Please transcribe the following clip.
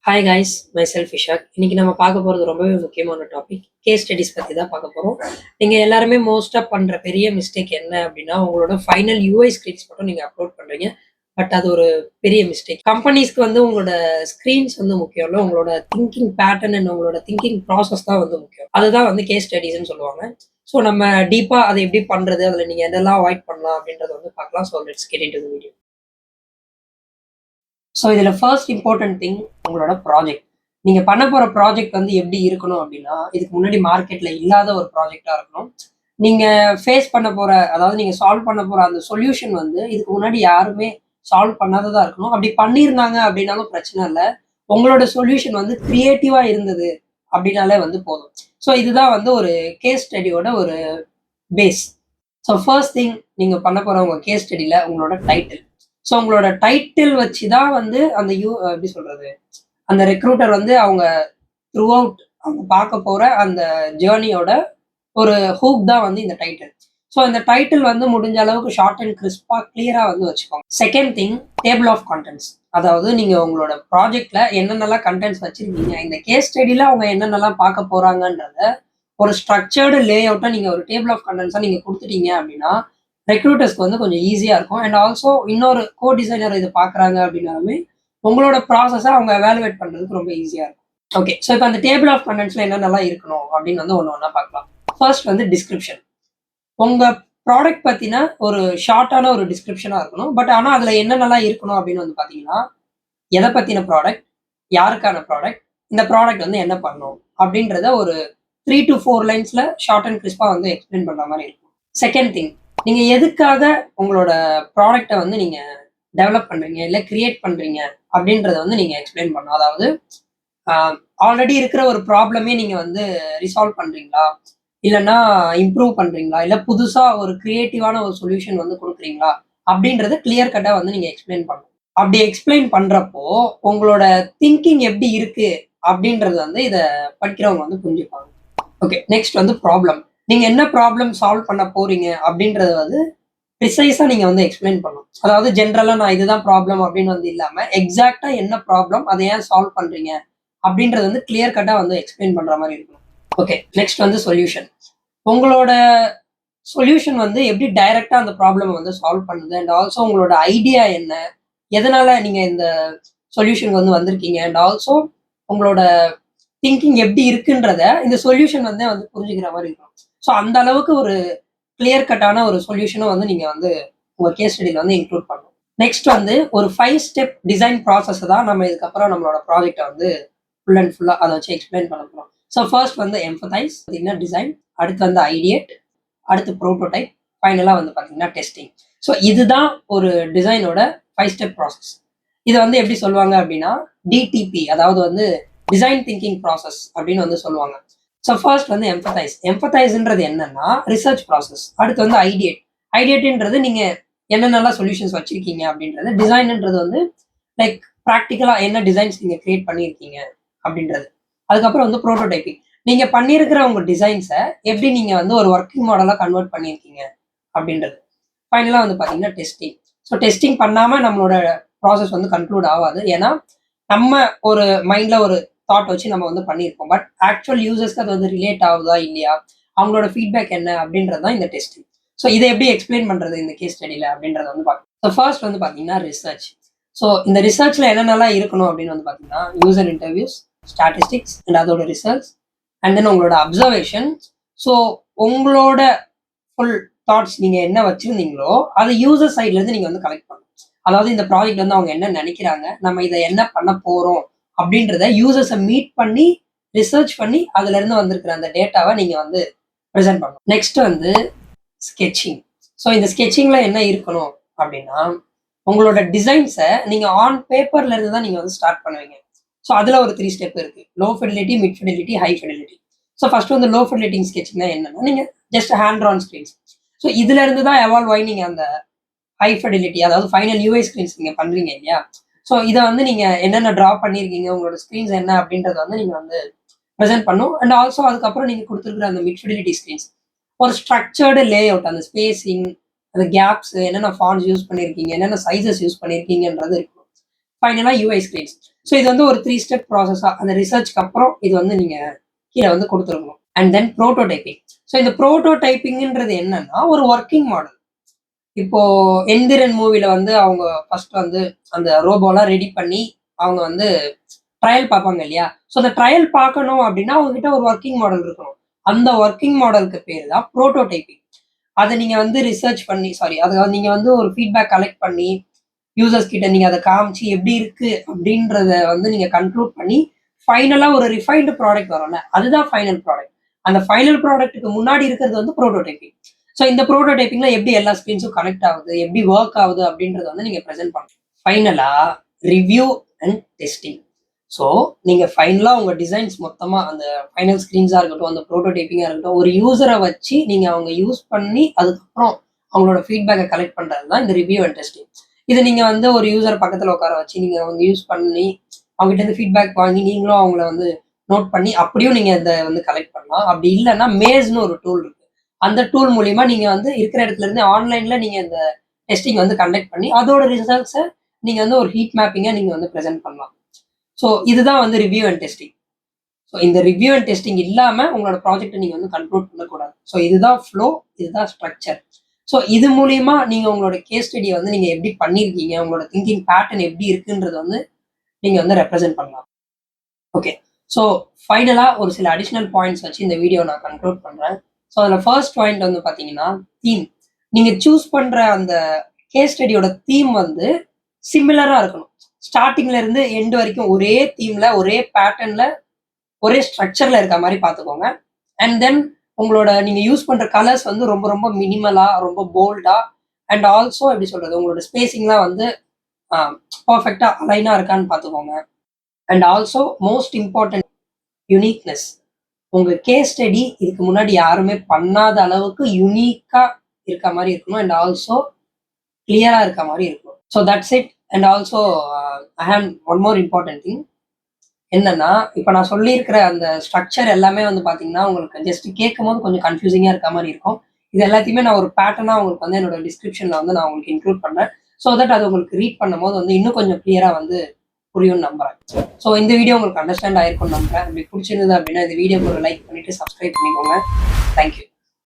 Hi guys, my self Vizag. இன்னைக்கு நம்ம பார்க்க போகிறது ரொம்பவே முக்கியமான டாபிக். கேஸ் ஸ்டடிஸ் பற்றி தான் பார்க்க போகிறோம். நீங்கள் எல்லாருமே மோஸ்ட்டாக பண்ணுற பெரிய மிஸ்டேக் என்ன அப்படின்னா, உங்களோட ஃபைனல் யூஐ ஸ்க்ரீன்ஸ் மட்டும் நீங்கள் அப்லோட் பண்ணுறீங்க. பட் அது ஒரு பெரிய மிஸ்டேக். கம்பெனிஸ்க்கு வந்து உங்களோட ஸ்க்ரீன்ஸ் வந்து முக்கியம் இல்லை, உங்களோட திங்கிங் பேட்டர்ன் அண்ட் உங்களோட திங்கிங் ப்ராசஸ் தான் வந்து முக்கியம். அதுதான் வந்து கேஸ் ஸ்டடிஸ்ன்னு சொல்லுவாங்க. ஸோ நம்ம டீப்பாக அதை எப்படி பண்ணுறது, அதில் நீங்கள் எதெல்லாம் அவாய்ட் பண்ணலாம் அப்படின்றத வந்து பார்க்கலாம். So let's get into the video. So இதில் ஃபர்ஸ்ட் இம்பார்ட்டன்ட் திங் உங்களோட ப்ராஜெக்ட். நீங்கள் பண்ண போகிற ப்ராஜெக்ட் வந்து எப்படி இருக்கணும் அப்படின்னா, இதுக்கு முன்னாடி மார்க்கெட்டில் இல்லாத ஒரு ப்ராஜெக்டாக இருக்கணும். நீங்கள் ஃபேஸ் பண்ண போகிற, அதாவது நீங்கள் சால்வ் பண்ண போகிற அந்த சொல்யூஷன் வந்து இதுக்கு முன்னாடி யாருமே சால்வ் பண்ணாததாக இருக்கணும். அப்படி பண்ணியிருந்தாங்க அப்படின்னாலும் பிரச்சனை இல்லை. உங்களோட சொல்யூஷன் வந்து க்ரியேட்டிவாக இருந்தது அப்படின்னாலே வந்து போதும். ஸோ இதுதான் வந்து ஒரு கேஸ் ஸ்டடியோட ஒரு பேஸ். ஸோ ஃபர்ஸ்ட் திங் நீங்கள் பண்ண போகிற உங்கள் கேஸ் ஸ்டடியில் உங்களோட டைட்டில். ஸோ உங்களோட டைட்டில் வச்சு தான் வந்து அந்த எப்படி சொல்றது, அந்த ரெக்ரூட்டர் வந்து அவங்க த்ரூ அவுட் அவங்க பார்க்க போற அந்த ஜேர்னியோட ஒரு ஹூக் தான் வந்து இந்த டைட்டில். ஸோ இந்த டைட்டில் வந்து முடிஞ்ச அளவுக்கு ஷார்ட் அண்ட் கிறிஸ்பா கிளியரா வந்து வச்சுக்கோங்க. Second thing, table of contents. அதாவது நீங்க உங்களோட ப்ராஜெக்ட்ல என்னென்னலாம் கண்டென்ட்ஸ் வச்சிருக்கீங்க, இந்த கேஸ் ஸ்டடியில அவங்க என்னென்னலாம் பார்க்க போறாங்கன்றத ஒரு ஸ்ட்ரக்சர்டு லே அவுட்டா நீங்க ஒரு டேபிள் ஆஃப் கண்டென்ட்ஸா நீங்க கொடுத்துட்டீங்க அப்படின்னா ரெக்ரூட்டர்ஸ்க்கு வந்து கொஞ்சம் ஈஸியா இருக்கும். அண்ட் ஆல்சோ இன்னொரு கோ டிசைனர் இது பாக்குறாங்க அப்படின்னாலுமே உங்களோட ப்ராசஸை அவங்க எவாலுவேட் பண்றதுக்கு ரொம்ப ஈஸியா இருக்கும். ஓகே, ஸோ இப்போ அந்த டேபிள் ஆஃப் கண்டென்ட்ஸ்ல என்னென்னலாம் இருக்கணும் அப்படின்னு வந்து ஒன்று ஒன்றா பார்க்கலாம். ஃபர்ஸ்ட் வந்து டிஸ்கிரிப்ஷன். உங்க ப்ராடக்ட் பத்தின ஒரு ஷார்ட்டான ஒரு டிஸ்கிரிப்ஷனா இருக்கணும். பட் ஆனால் அதுல என்னென்னலாம் இருக்கணும் அப்படின்னு வந்து பாத்தீங்கன்னா, எதை பத்தின ப்ராடக்ட், யாருக்கான ப்ராடக்ட், இந்த ப்ராடக்ட் வந்து என்ன பண்ணும் அப்படின்றத ஒரு 3 to 4 லைன்ஸ்ல ஷார்ட் அண்ட் கிறிஸ்பா வந்து எக்ஸ்பிளைன் பண்ற மாதிரி இருக்கும். செகண்ட் திங், நீங்க எதுக்காக உங்களோட ப்ராடக்ட்டை வந்து நீங்க டெவலப் பண்றீங்க இல்லை கிரியேட் பண்றீங்க அப்படின்றத வந்து நீங்க எக்ஸ்பிளைன் பண்ணணும். அதாவது ஆல்ரெடி இருக்கிற ஒரு ப்ராப்ளமே நீங்க வந்து ரிசால்வ் பண்றீங்களா, இல்லைன்னா இம்ப்ரூவ் பண்றீங்களா, இல்லை புதுசா ஒரு கிரியேட்டிவான ஒரு சொல்யூஷன் வந்து கொடுக்குறீங்களா அப்படின்றத கிளியர் கட்டா வந்து நீங்க எக்ஸ்பிளைன் பண்ணணும். அப்படி எக்ஸ்பிளைன் பண்றப்போ உங்களோட திங்கிங் எப்படி இருக்கு அப்படின்றது வந்து இதை படிக்கிறவங்க வந்து புரிஞ்சுப்பாங்க. ஓகே, நெக்ஸ்ட் வந்து ப்ராப்ளம். நீங்க என்ன ப்ராப்ளம் சால்வ் பண்ண போறீங்க அப்படின்றத வந்து ப்ரிசைஸா நீங்க வந்து எக்ஸ்பிளைன் பண்ணணும். அதாவது ஜென்ரலா நான் இதுதான் ப்ராப்ளம் அப்படின்னு வந்து இல்லாம எக்ஸாக்டா என்ன ப்ராப்ளம், அதை ஏன் சால்வ் பண்றீங்க அப்படின்றது வந்து கிளியர் கட்டா வந்து எக்ஸ்பிளைன் பண்ற மாதிரி இருக்கணும். ஓகே, நெக்ஸ்ட் வந்து சொல்யூஷன். உங்களோட சொல்யூஷன் வந்து எப்படி டைரக்டா அந்த ப்ராப்ளம் வந்து சால்வ் பண்ணுது, அண்ட் ஆல்சோ உங்களோட ஐடியா என்ன, எதனால நீங்க இந்த சொல்யூஷன் வந்து வந்திருக்கீங்க, அண்ட் ஆல்சோ உங்களோட திங்கிங் எப்படி இருக்குன்றத இந்த சொல்யூஷன் வந்து வந்து புரிஞ்சுக்கிற மாதிரி இருக்கும். ஸோ அந்த அளவுக்கு ஒரு கிளியர் கட்டான ஒரு சொல்யூஷனும் வந்து நீங்க வந்து உங்க கேஸ் ஸ்டடியில் வந்து இன்க்ளூட் பண்ணணும். நெக்ஸ்ட் வந்து ஒரு 5 ஸ்டெப் டிசைன் ப்ராசஸ் தான் நம்ம இதுக்கப்புறம் நம்மளோட ப்ராஜெக்டை வந்து ஃபுல் அண்ட் ஃபுல்லா அதை வச்சு எக்ஸ்பிளைன் பண்ண போகிறோம். ஸோ ஃபர்ஸ்ட் வந்து எம்பத்தைஸ், பார்த்தீங்கன்னா டிசைன், அடுத்து வந்து ஐடியேட், அடுத்து ப்ரோட்டோடைப், ஃபைனலாக வந்து பார்த்தீங்கன்னா டெஸ்டிங். ஸோ இதுதான் ஒரு டிசைனோட 5 ஸ்டெப் ப்ராசஸ். இதை வந்து எப்படி சொல்லுவாங்க அப்படின்னா டிடிபி, அதாவது வந்து டிசைன் திங்கிங் ப்ராசஸ் அப்படின்னு வந்து சொல்லுவாங்க. ஸோ ஃபர்ஸ்ட் வந்து எம்பத்தைஸ். எம்பத்தைஸ்ன்றது என்னன்னா ரிசர்ச் ப்ராசஸ். அடுத்து வந்து ஐடியேட். ஐடியேட்ன்றது நீங்க என்னென்னலாம் சொல்யூஷன்ஸ் வச்சிருக்கீங்க அப்படின்றது. டிசைன்ன்றது வந்து லைக் ப்ராக்டிக்கலா என்ன டிசைன்ஸ் நீங்க கிரியேட் பண்ணியிருக்கீங்க அப்படின்றது. அதுக்கப்புறம் வந்து ப்ரோட்டோடைப்பிங். நீங்க பண்ணியிருக்கிற உங்க டிசைன்ஸை எப்படி நீங்க வந்து ஒரு ஒர்க்கிங் மாடலா கன்வெர்ட் பண்ணியிருக்கீங்க அப்படின்றது. ஃபைனலாக வந்து பார்த்தீங்கன்னா டெஸ்டிங். ஸோ டெஸ்டிங் பண்ணாமல் நம்மளோட ப்ராசஸ் வந்து கன்க்ளூட் ஆகாது. ஏன்னா நம்ம ஒரு மைண்ட்ல ஒரு தாட் வச்சு நம்ம வந்து பண்ணியிருப்போம். பட் ஆக்சுவல் யூசர்ஸ்க்கு அது வந்து ரிலேட் ஆகுதா இல்லையா, அவங்களோட ஃபீட்பேக் என்ன அப்படின்றது தான் இந்த டெஸ்டிங். ஸோ இதை எப்படி எக்ஸ்பிளைன் பண்றது இந்த கேஸ் ஸ்டடியில் அப்படின்றத வந்து பார்க்கலாம். ஸோ ஃபர்ஸ்ட் வந்து பார்த்தீங்கன்னா ரிசர்ச். ஸோ இந்த ரிசர்ச்ல என்னென்னலாம் இருக்கணும் அப்படின்னு வந்து பார்த்தீங்கன்னா யூசர் இன்டர்வியூஸ், ஸ்டாட்டிஸ்டிக்ஸ் அண்ட் அதோட ரிசல்ட்ஸ், அண்ட் தென் உங்களோட அப்சர்வேஷன். ஸோ உங்களோட ஃபுல் தாட்ஸ் நீங்க என்ன வச்சிருந்தீங்களோ அதை யூசர் சைட்ல இருந்து நீங்க வந்து கலெக்ட் பண்ணணும். அதாவது இந்த ப்ராஜெக்ட் வந்து அவங்க என்ன நினைக்கிறாங்க, நம்ம இதை என்ன பண்ண போறோம் அப்படின்றத யூசர்ஸை மீட் பண்ணி ரிசர்ச் பண்ணி அதுல இருந்து வந்திருக்கிற அந்த டேட்டாவை நீங்க வந்து ப்ரெசென்ட் பண்ணணும். நெக்ஸ்ட் வந்து ஸ்கெட்சிங். ஸோ இந்த ஸ்கெட்சிங்ல என்ன இருக்கணும் அப்படின்னா உங்களோட டிசைன்ஸை நீங்க ஆன் பேப்பர்ல இருந்து தான் நீங்க வந்து ஸ்டார்ட் பண்ணுவீங்க. ஸோ அதுல ஒரு 3 ஸ்டெப் இருக்கு. Low fidelity, mid fidelity, high fidelity. So first வந்து லோ ஃபிடிலிட்டி ஸ்கெட்சிங்னா என்னன்னா நீங்க just hand on screens. So இதுல இருந்து தான் எவால்வ் ஆகி நீங்க அந்த ஹை ஃபிடிலிட்டி, அதாவது ஃபைனல் யூஐ ஸ்கிரீன்ஸ் நீங்க பண்றீங்க இல்லையா. ஸோ இதை வந்து நீங்க என்னென்ன ட்ரா பண்ணியிருக்கீங்க, உங்களோட ஸ்கிரீன்ஸ் என்ன அப்படின்றத வந்து நீங்க வந்து ப்ரெசென்ட் பண்ணும். அண்ட் ஆல்சோ அதுக்கப்புறம் நீங்க கொடுத்துருக்குற அந்த மிட் ஃபிடிலிட்டி ஸ்கிரீன்ஸ் ஒரு ஸ்ட்ரக்சர்டு லே அவுட், அந்த ஸ்பேசிங், அந்த கேப்ஸ், என்னென்ன ஃபாண்ட்ஸ் யூஸ் பண்ணியிருக்கீங்க, என்னென்ன சைஸஸ் யூஸ் பண்ணியிருக்கீங்கன்றது இருக்கும். ஃபைனலாக யூஐ ஸ்கிரீன்ஸ். ஸோ இது வந்து ஒரு 3 ஸ்டெப் ப்ராசஸாக அந்த ரிசர்ச்க்கு அப்புறம் இது வந்து நீங்கள் கீழே வந்து கொடுத்துருக்கணும். And then prototyping. ஸோ இந்த ப்ரோட்டோடைப்பிங்ன்றது என்னன்னா ஒரு ஒர்க்கிங் மாடல். இப்போ எந்திரன் மூவில வந்து அவங்க ஃபர்ஸ்ட் வந்து அந்த ரோபோலாம் ரெடி பண்ணி அவங்க வந்து ட்ரையல் பார்ப்பாங்க இல்லையா? ஸோ அந்த ட்ரையல் பார்க்கணும் அப்படின்னா அவங்க கிட்ட ஒரு ஒர்க்கிங் மாடல் இருக்கணும். அந்த ஒர்க்கிங் மாடலுக்கு பேர் தான் ப்ரோட்டோடைப்பிங். அதை நீங்க வந்து ரிசர்ச் பண்ணி அதை நீங்க வந்து ஒரு ஃபீட்பேக் கலெக்ட் பண்ணி யூசர்ஸ் கிட்ட நீங்க அதை காமிச்சு எப்படி இருக்கு அப்படின்றத வந்து நீங்க கன்க்ளூட் பண்ணி ஃபைனலா ஒரு ரிஃபைன்டு ப்ராடக்ட் வரும்ல, அதுதான் ஃபைனல் ப்ராடக்ட். அந்த ஃபைனல் ப்ராடக்ட்டுக்கு முன்னாடி இருக்கிறது வந்து ப்ரோட்டோடைப்பிங். ஸோ இந்த ப்ரோட்டோடைப்பிங்ல எப்படி எல்லா ஸ்கிரீன்ஸும் கனெக்ட் ஆகுது, எப்படி ஒர்க் ஆகுது அப்படின்றத வந்து நீங்க ப்ரெசென்ட் பண்ணணும். ஃபைனலா ரிவ்யூ அண்ட் டெஸ்டிங். ஸோ நீங்க ஃபைனலா உங்க டிசைன்ஸ் மொத்தமா அந்த ஃபைனல் ஸ்கிரீன்ஸா இருக்கட்டும், அந்த ப்ரோட்டோடைப்பிங்கா இருக்கட்டும், ஒரு யூசரை வச்சு நீங்க அவங்க யூஸ் பண்ணி அதுக்கப்புறம் அவங்களோட ஃபீட்பேக்கை கலெக்ட் பண்றது தான் இந்த ரிவ்யூ அண்ட் டெஸ்டிங். இது நீங்க வந்து ஒரு யூசர் பக்கத்துல உட்கார வச்சு நீங்க வந்து யூஸ் பண்ணி அவங்ககிட்ட இருந்து ஃபீட்பேக் வாங்கி நீங்களும் அவங்கள வந்து நோட் பண்ணி அப்படியும் நீங்க இதை வந்து கலெக்ட் பண்ணலாம். அப்படி இல்லைன்னா மேஸ்னு ஒரு டூல் இருக்கு. அந்த டூல் மூலியமா நீங்க வந்து இருக்கிற இடத்துல இருந்து ஆன்லைன்ல நீங்க இந்த டெஸ்டிங் வந்து கண்டக்ட் பண்ணி அதோட ரிசல்ட்ஸை நீங்க வந்து ஒரு ஹீட் மேப்பிங்கா நீங்க வந்து ப்ரெசென்ட் பண்ணலாம். ஸோ இதுதான் வந்து ரிவ்யூ அண்ட் டெஸ்டிங். ஸோ இந்த ரிவ்யூ அண்ட் டெஸ்டிங் இல்லாம உங்களோட ப்ராஜெக்ட்டை நீங்க வந்து கண்ட்ரோல் பண்ணக்கூடாது. ஸோ இதுதான் ஃப்ளோ, இதுதான் ஸ்ட்ரக்சர். ஸோ இது மூலியமா நீங்க உங்களோட கேஸ் ஸ்டடியை வந்து நீங்க எப்படி பண்ணிருக்கீங்க, உங்களோட திங்கிங் பேட்டர்ன் எப்படி இருக்குன்றது வந்து நீங்க வந்து ரெப்ரசென்ட் பண்ணலாம். ஓகே. ஸோ ஃபைனலா ஒரு சில அடிஷனல் பாயிண்ட்ஸ் வச்சு இந்த வீடியோ நான் கன்க்ளூட் பண்றேன். ஸோ அதில் ஃபர்ஸ்ட் பாயிண்ட் வந்து பார்த்தீங்கன்னா தீம். நீங்க சூஸ் பண்ற அந்த கேஸ் ஸ்டடியோட தீம் வந்து சிமிலரா இருக்கணும். ஸ்டார்டிங்ல இருந்து எண்ட் வரைக்கும் ஒரே தீம்ல, ஒரே பேட்டர்ன்ல, ஒரே ஸ்ட்ரக்சர்ல இருக்க மாதிரி பார்த்துக்கோங்க. அண்ட் தென் உங்களோட நீங்க யூஸ் பண்ற கலர்ஸ் வந்து ரொம்ப ரொம்ப மினிமலா, ரொம்ப போல்டா, அண்ட் ஆல்சோ எப்படி சொல்றது, உங்களோட ஸ்பேசிங்லாம் வந்து பர்ஃபெக்டா அலைனா இருக்கான்னு பார்த்துக்கோங்க. And also most important uniqueness. உங்க கேஸ் ஸ்டடி இதுக்கு முன்னாடி யாருமே பண்ணாத அளவுக்கு யுனிக்கா இருக்க மாதிரி இருக்கணும். அண்ட் ஆல்சோ கிளியரா இருக்க மாதிரி இருக்கும். So that's it. And also I have one more important thing. என்னன்னா இப்போ நான் சொல்லியிருக்கிற அந்த ஸ்ட்ரக்சர் எல்லாமே வந்து பார்த்தீங்கன்னா உங்களுக்கு ஜஸ்ட் கேட்கும் போது கொஞ்சம் கன்ஃபியூசிங்காக இருக்க மாதிரி இருக்கும். இது எல்லாத்தையுமே நான் ஒரு பேட்டர்னாக உங்களுக்கு வந்து என்னோட டிஸ்கிரிப்ஷனில் வந்து நான் உங்களுக்கு இன்க்ளூட் பண்ணுறேன். ஸோ தட் அது உங்களுக்கு ரீட் பண்ணும் போது வந்து இன்னும் கொஞ்சம் கிளியராக வந்து புரியும்னு நம்புறேன். ஸோ இந்த வீடியோ உங்களுக்கு அண்டர்ஸ்டாண்ட் ஆயிருக்கும்னு நம்புறேன். அப்படி பிடிச்சிருந்தது அப்படின்னா இந்த வீடியோக்கு ஒரு லைக் பண்ணிட்டு சப்ஸ்கிரைப் பண்ணிக்கோங்க. தேங்க்யூ.